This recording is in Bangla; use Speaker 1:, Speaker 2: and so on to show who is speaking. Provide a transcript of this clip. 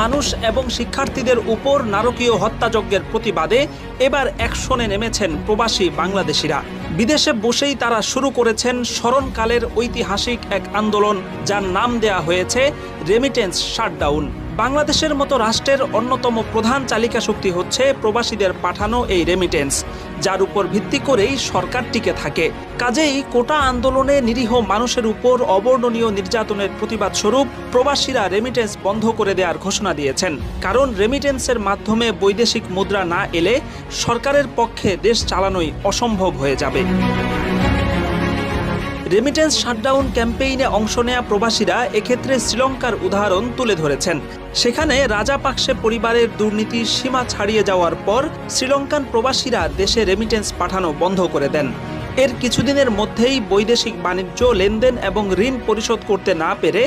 Speaker 1: মানুষ এবং শিক্ষার্থীদের উপর নারকীয় হত্যাযজ্ঞের প্রতিবাদে এবার অ্যাকশনে নেমেছেন প্রবাসী বাংলাদেশিরা। বিদেশে বসেই তারা শুরু করেছেন স্মরণকালের ঐতিহাসিক এক আন্দোলন, যার নাম দেয়া হয়েছে রেমিটেন্স শাটডাউন। বাংলাদেশের মতো রাষ্ট্রের অন্যতম প্রধান চালিকা শক্তি হচ্ছে প্রবাসীদের পাঠানো এই রেমিটেন্স, যার উপর ভিত্তি করেই সরকার টিকে থাকে। কাজেই কোটা আন্দোলনে নিরীহ মানুষের উপর অবর্ণনীয় নির্যাতনের প্রতিবাদ স্বরূপ প্রবাসীরা রেমিটেন্স বন্ধ করে দেওয়ার ঘোষণা দিয়েছেন। কারণ রেমিটেন্সের মাধ্যমে বৈদেশিক মুদ্রা না এলে সরকারের পক্ষে দেশ চালানোই অসম্ভব হয়ে যাবে। রেমিটেন্স শাটডাউন ক্যাম্পেইনে অংশ নেয়া প্রবাসীরা এক্ষেত্রে শ্রীলঙ্কার উদাহরণ তুলে ধরেছেন। সেখানে রাজাপাকসে পরিবারের দুর্নীতির সীমা ছাড়িয়ে যাওয়ার পর শ্রীলঙ্কান প্রবাসীরা দেশে রেমিটেন্স পাঠানো বন্ধ করে দেন। এর কিছুদিনের মধ্যেই বৈদেশিক বাণিজ্য লেনদেন এবং ঋণ পরিশোধ করতে না পেরে